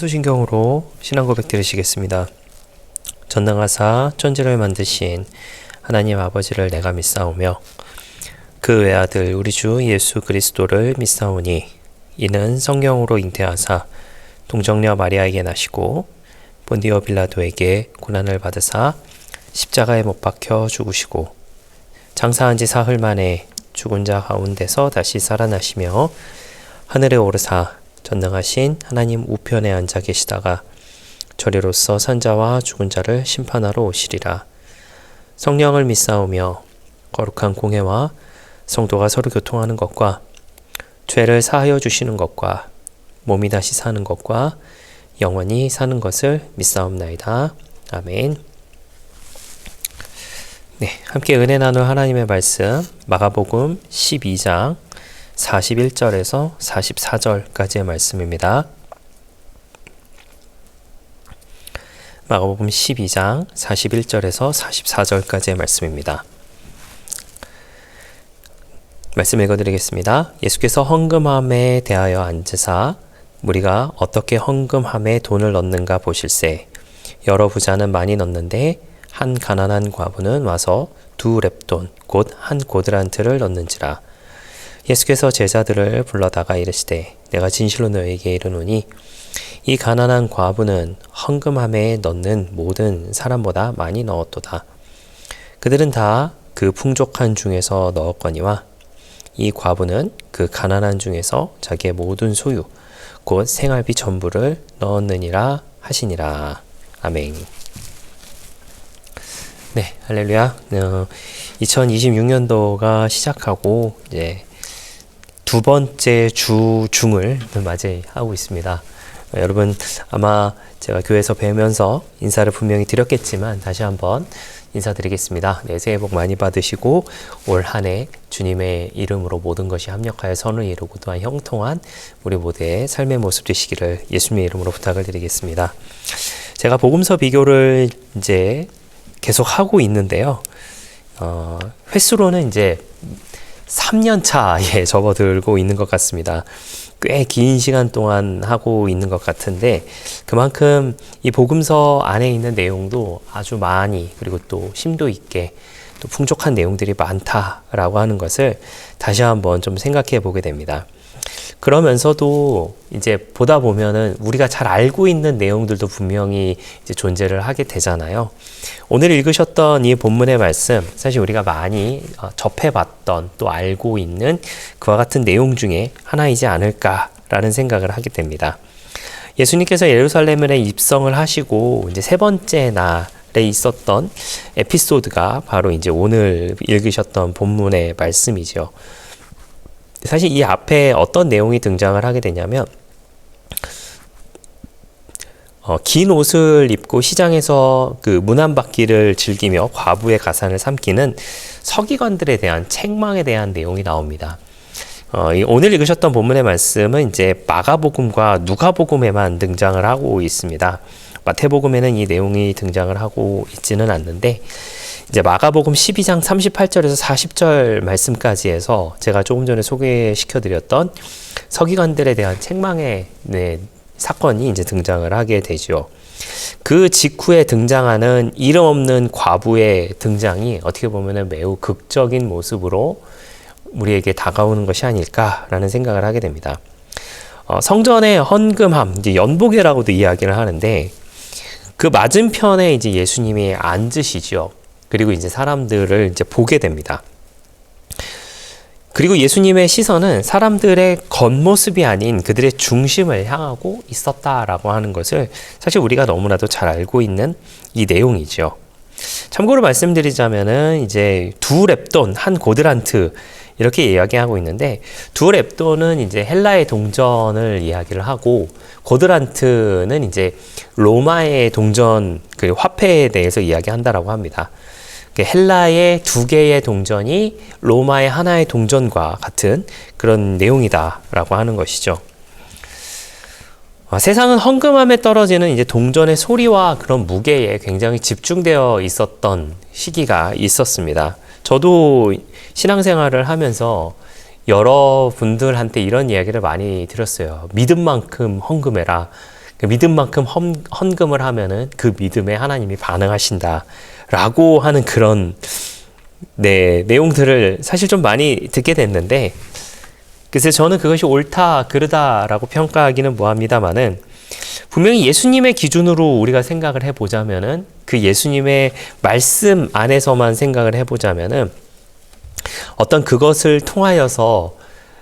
사도신경으로 신앙고백 드리시겠습니다. 전능하사 천지를 만드신 하나님 아버지를 내가 믿사오며 그 외아들 우리 주 예수 그리스도를 믿사오니 이는 성령으로 잉태하사 동정녀 마리아에게 나시고 본디오 빌라도에게 고난을 받으사 십자가에 못 박혀 죽으시고 장사한 지 사흘 만에 죽은 자 가운데서 다시 살아나시며 하늘에 오르사 전능하신 하나님 우편에 앉아 계시다가 저리로서 산자와 죽은 자를 심판하러 오시리라. 성령을 믿사오며 거룩한 공회와 성도가 서로 교통하는 것과 죄를 사하여 주시는 것과 몸이 다시 사는 것과 영원히 사는 것을 믿사옵나이다. 아멘. 네, 함께 은혜 나눌 하나님의 말씀 마가복음 12장 41절에서 44절까지의 말씀입니다. 마가복음 12장 41절에서 44절까지의 말씀입니다. 말씀 읽어드리겠습니다. 예수께서 헌금함에 대하여 앉으사 무리가 어떻게 헌금함에 돈을 넣는가 보실세. 여러 부자는 많이 넣는데 한 가난한 과부는 와서 2렙돈 곧 한 고드란트를 넣는지라. 예수께서 제자들을 불러다가 이르시되 내가 진실로 너희에게 이르노니 이 가난한 과부는 헌금함에 넣는 모든 사람보다 많이 넣었도다. 그들은 다 그 풍족한 중에서 넣었거니와 이 과부는 그 가난한 중에서 자기의 모든 소유 곧 생활비 전부를 넣었느니라 하시니라. 아멘. 네, 할렐루야. 2026년도가 시작하고 이제 두 번째 주 중을 맞이하고 있습니다. 여러분 아마 제가 교회에서 뵈면서 인사를 분명히 드렸겠지만 다시 한번 인사드리겠습니다. 네, 새해 복 많이 받으시고 올 한 해 주님의 이름으로 모든 것이 합력하여 선을 이루고 또한 형통한 우리 모두의 삶의 모습 되시기를 예수님의 이름으로 부탁을 드리겠습니다. 제가 복음서 비교를 이제 계속 하고 있는데요. 횟수로는 이제 3년 차에 접어들고 있는 것 같습니다. 꽤 긴 시간 동안 하고 있는 것 같은데 그만큼 이 복음서 안에 있는 내용도 아주 많이 그리고 또 심도 있게 또 풍족한 내용들이 많다라고 하는 것을 다시 한번 좀 생각해 보게 됩니다. 그러면서도 이제 보다 보면은 우리가 잘 알고 있는 내용들도 분명히 이제 존재를 하게 되잖아요. 오늘 읽으셨던 이 본문의 말씀, 사실 우리가 많이 접해봤던 또 알고 있는 그와 같은 내용 중에 하나이지 않을까라는 생각을 하게 됩니다. 예수님께서 예루살렘에 입성을 하시고 이제 세 번째 날에 있었던 에피소드가 바로 이제 오늘 읽으셨던 본문의 말씀이죠. 사실 이 앞에 어떤 내용이 등장을 하게 되냐면 긴 옷을 입고 시장에서 그 문안받기를 즐기며 과부의 가산을 삼키는 서기관들에 대한 책망에 대한 내용이 나옵니다. 오늘 읽으셨던 본문의 말씀은 이제 마가복음과 누가복음에만 등장을 하고 있습니다. 마태복음에는 이 내용이 등장을 하고 있지는 않는데 이제 마가복음 12장 38절에서 40절 말씀까지 해서 제가 조금 전에 소개시켜드렸던 서기관들에 대한 책망의 사건이 이제 등장을 하게 되죠. 그 직후에 등장하는 이름 없는 과부의 등장이 어떻게 보면 매우 극적인 모습으로 우리에게 다가오는 것이 아닐까라는 생각을 하게 됩니다. 성전의 헌금함, 이제 연복회라고도 이야기를 하는데 그 맞은편에 이제 예수님이 앉으시죠. 그리고 이제 사람들을 이제 보게 됩니다. 그리고 예수님의 시선은 사람들의 겉모습이 아닌 그들의 중심을 향하고 있었다라고 하는 것을 사실 우리가 너무나도 잘 알고 있는 이 내용이죠. 참고로 말씀드리자면은 이제 2렙돈 한 고드란트 이렇게 이야기하고 있는데 2렙돈은 이제 헬라의 동전을 이야기를 하고 고드란트는 이제 로마의 동전 그 화폐에 대해서 이야기한다라고 합니다. 헬라의 2개의 동전이 로마의 하나의 동전과 같은 그런 내용이다라고 하는 것이죠. 세상은 헌금함에 떨어지는 이제 동전의 소리와 그런 무게에 굉장히 집중되어 있었던 시기가 있었습니다. 저도 신앙생활을 하면서 여러분들한테 이런 이야기를 많이 들었어요. 믿음 만큼 헌금해라. 그 믿음만큼 헌금을 하면은 그 믿음에 하나님이 반응하신다라고 하는 그런 내용들을 사실 좀 많이 듣게 됐는데, 글쎄 저는 그것이 옳다 그르다라고 평가하기는 뭐합니다만은, 분명히 예수님의 기준으로 우리가 생각을 해보자면은, 그 예수님의 말씀 안에서만 생각을 해보자면은, 어떤 그것을 통하여서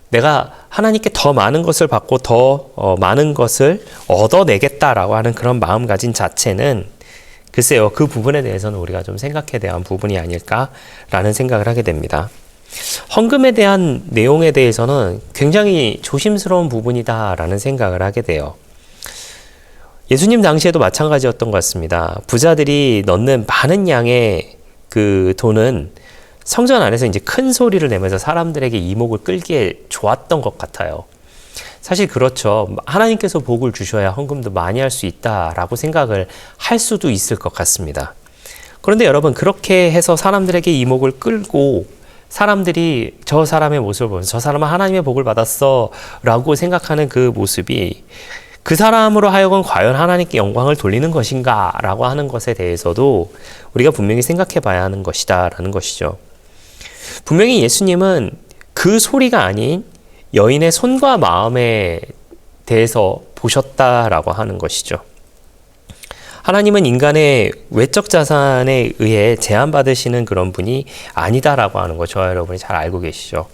내가 하나님께 더 많은 것을 받고 더 많은 것을 얻어내겠다라고 하는 그런 마음가짐 자체는, 글쎄요, 그 부분에 대해서는 우리가 좀 생각해야 될 부분이 아닐까라는 생각을 하게 됩니다. 헌금에 대한 내용에 대해서는 굉장히 조심스러운 부분이다라는 생각을 하게 돼요. 예수님 당시에도 마찬가지였던 것 같습니다. 부자들이 넣는 많은 양의 그 돈은 성전 안에서 이제 큰 소리를 내면서 사람들에게 이목을 끌기에 좋았던 것 같아요. 사실 그렇죠. 하나님께서 복을 주셔야 헌금도 많이 할 수 있다라고 생각을 할 수도 있을 것 같습니다. 그런데 여러분, 그렇게 해서 사람들에게 이목을 끌고 사람들이 저 사람의 모습을 보면서 저 사람은 하나님의 복을 받았어 라고 생각하는 그 모습이 그 사람으로 하여금 과연 하나님께 영광을 돌리는 것인가 라고 하는 것에 대해서도 우리가 분명히 생각해 봐야 하는 것이다 라는 것이죠. 분명히 예수님은 그 소리가 아닌 여인의 손과 마음에 대해서 보셨다라고 하는 것이죠. 하나님은 인간의 외적 자산에 의해 제한받으시는 그런 분이 아니다라고 하는 거 저와 여러분이 잘 알고 계시죠.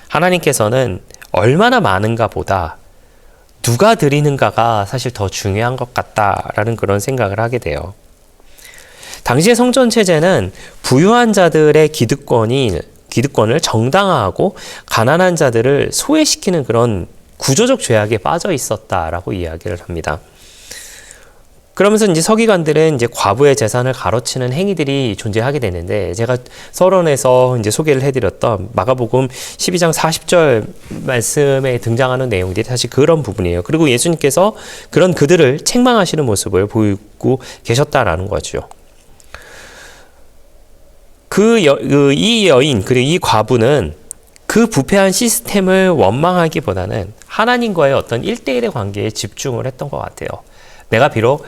하나님께서는 얼마나 많은가 보다 누가 드리는가가 사실 더 중요한 것 같다라는 그런 생각을 하게 돼요. 당시의 성전 체제는 부유한 자들의 기득권을 정당화하고 가난한 자들을 소외시키는 그런 구조적 죄악에 빠져 있었다라고 이야기를 합니다. 그러면서 이제 서기관들은 이제 과부의 재산을 가로치는 행위들이 존재하게 되는데, 제가 서론에서 이제 소개를 해드렸던 마가복음 12장 40절 말씀에 등장하는 내용들이 사실 그런 부분이에요. 그리고 예수님께서 그런 그들을 책망하시는 모습을 보이고 계셨다라는 거죠. 이 여인, 그리고 이 과부는 그 부패한 시스템을 원망하기보다는 하나님과의 어떤 1대1의 관계에 집중을 했던 것 같아요. 내가 비록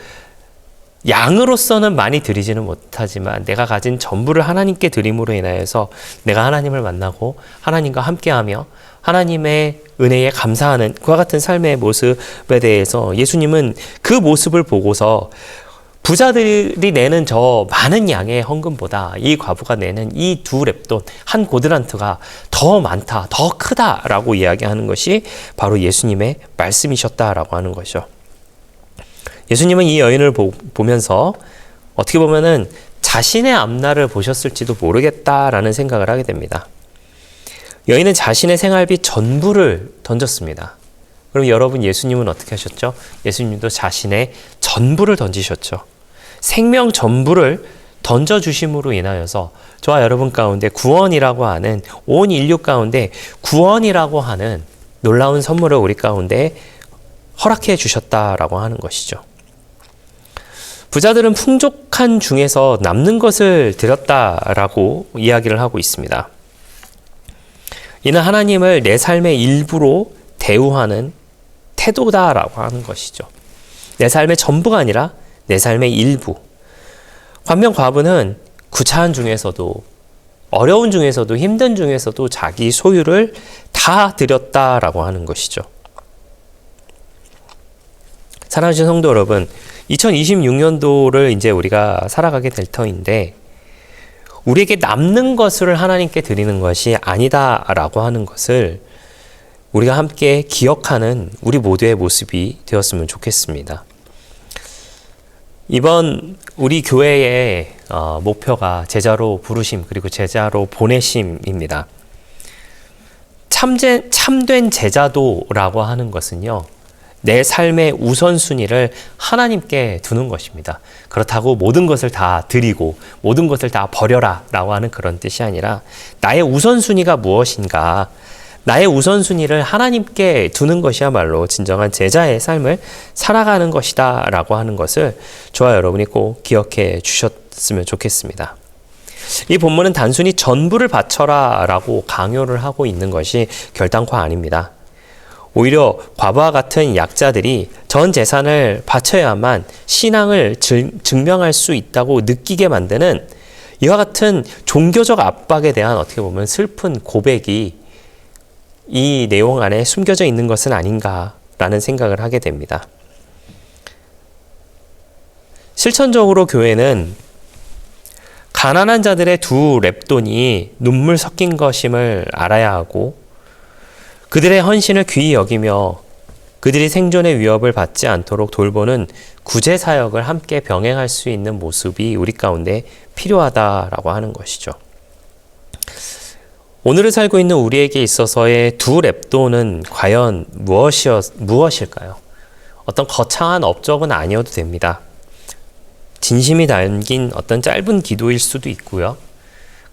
양으로서는 많이 드리지는 못하지만 내가 가진 전부를 하나님께 드림으로 인하여서 내가 하나님을 만나고 하나님과 함께하며 하나님의 은혜에 감사하는 그와 같은 삶의 모습에 대해서 예수님은 그 모습을 보고서 부자들이 내는 저 많은 양의 헌금보다 이 과부가 내는 이 2렙돈, 한 고드란트가 더 많다, 더 크다라고 이야기하는 것이 바로 예수님의 말씀이셨다라고 하는 것이죠. 예수님은 이 여인을 보면서 어떻게 보면은 자신의 앞날을 보셨을지도 모르겠다라는 생각을 하게 됩니다. 여인은 자신의 생활비 전부를 던졌습니다. 그럼 여러분, 예수님은 어떻게 하셨죠? 예수님도 자신의 전부를 던지셨죠. 생명 전부를 던져주심으로 인하여서 저와 여러분 가운데 구원이라고 하는, 온 인류 가운데 구원이라고 하는 놀라운 선물을 우리 가운데 허락해 주셨다라고 하는 것이죠. 부자들은 풍족한 중에서 남는 것을 드렸다라고 이야기를 하고 있습니다. 이는 하나님을 내 삶의 일부로 대우하는 태도다라고 하는 것이죠. 내 삶의 전부가 아니라 내 삶의 일부. 반면 과부는 구차한 중에서도, 어려운 중에서도, 힘든 중에서도 자기 소유를 다 드렸다라고 하는 것이죠. 사랑하시는 성도 여러분, 2026년도를 이제 우리가 살아가게 될 터인데, 우리에게 남는 것을 하나님께 드리는 것이 아니다라고 하는 것을 우리가 함께 기억하는 우리 모두의 모습이 되었으면 좋겠습니다. 이번 우리 교회의 목표가 제자로 부르심 그리고 제자로 보내심입니다. 참된 제자도라고 하는 것은요, 내 삶의 우선순위를 하나님께 두는 것입니다. 그렇다고 모든 것을 다 드리고 모든 것을 다 버려라 라고 하는 그런 뜻이 아니라, 나의 우선순위가 무엇인가, 나의 우선순위를 하나님께 두는 것이야말로 진정한 제자의 삶을 살아가는 것이다 라고 하는 것을 저와 여러분이 꼭 기억해 주셨으면 좋겠습니다. 이 본문은 단순히 전부를 바쳐라 라고 강요를 하고 있는 것이 결단코 아닙니다. 오히려 과부와 같은 약자들이 전 재산을 바쳐야만 신앙을 증명할 수 있다고 느끼게 만드는 이와 같은 종교적 압박에 대한 어떻게 보면 슬픈 고백이 이 내용 안에 숨겨져 있는 것은 아닌가라는 생각을 하게 됩니다. 실천적으로 교회는 가난한 자들의 두 렙돈이 눈물 섞인 것임을 알아야 하고 그들의 헌신을 귀히 여기며 그들이 생존의 위협을 받지 않도록 돌보는 구제 사역을 함께 병행할 수 있는 모습이 우리 가운데 필요하다라고 하는 것이죠. 오늘을 살고 있는 우리에게 있어서의 두 렙돈은 과연 무엇일까요? 어떤 거창한 업적은 아니어도 됩니다. 진심이 담긴 어떤 짧은 기도일 수도 있고요.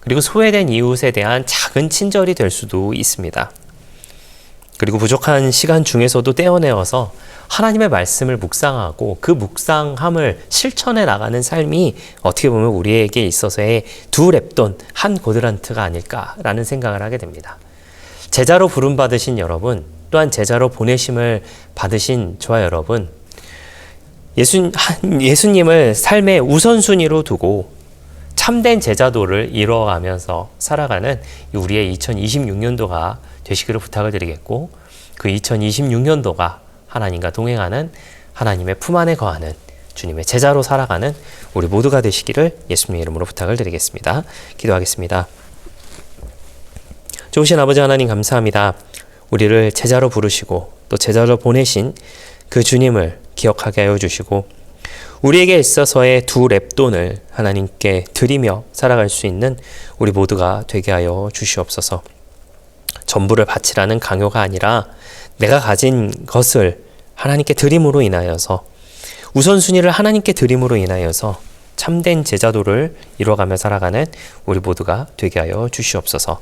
그리고 소외된 이웃에 대한 작은 친절이 될 수도 있습니다. 그리고 부족한 시간 중에서도 떼어내어서 하나님의 말씀을 묵상하고 그 묵상함을 실천해 나가는 삶이 어떻게 보면 우리에게 있어서의 두 렙돈, 한 고드란트가 아닐까라는 생각을 하게 됩니다. 제자로 부름받으신 여러분, 또한 제자로 보내심을 받으신 저와 여러분, 예수님을 삶의 우선순위로 두고 참된 제자도를 이뤄가면서 살아가는 우리의 2026년도가 되시기를 부탁을 드리겠고, 그 2026년도가 하나님과 동행하는, 하나님의 품 안에 거하는 주님의 제자로 살아가는 우리 모두가 되시기를 예수님의 이름으로 부탁을 드리겠습니다. 기도하겠습니다. 좋으신 아버지 하나님 감사합니다. 우리를 제자로 부르시고 또 제자로 보내신 그 주님을 기억하게 하여 주시고 우리에게 있어서의 두 렙돈을 하나님께 드리며 살아갈 수 있는 우리 모두가 되게 하여 주시옵소서. 전부를 바치라는 강요가 아니라 내가 가진 것을 하나님께 드림으로 인하여서 우선순위를 하나님께 드림으로 인하여서 참된 제자도를 이뤄가며 살아가는 우리 모두가 되게 하여 주시옵소서.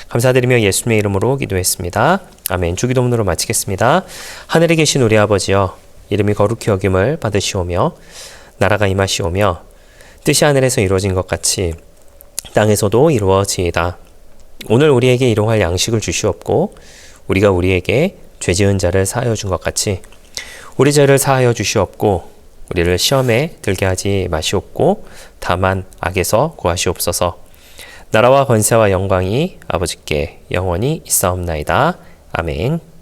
감사드리며 예수님의 이름으로 기도했습니다. 아멘. 주기도문으로 마치겠습니다. 하늘에 계신 우리 아버지여, 이름이 거룩히 여김을 받으시오며 나라가 임하시오며 뜻이 하늘에서 이루어진 것 같이 땅에서도 이루어지이다. 오늘 우리에게 일용할 양식을 주시옵고 우리가 우리에게 죄지은 자를 사하여 준 것 같이 우리 죄를 사하여 주시옵고 우리를 시험에 들게 하지 마시옵고 다만 악에서 구하시옵소서. 나라와 권세와 영광이 아버지께 영원히 있사옵나이다. 아멘.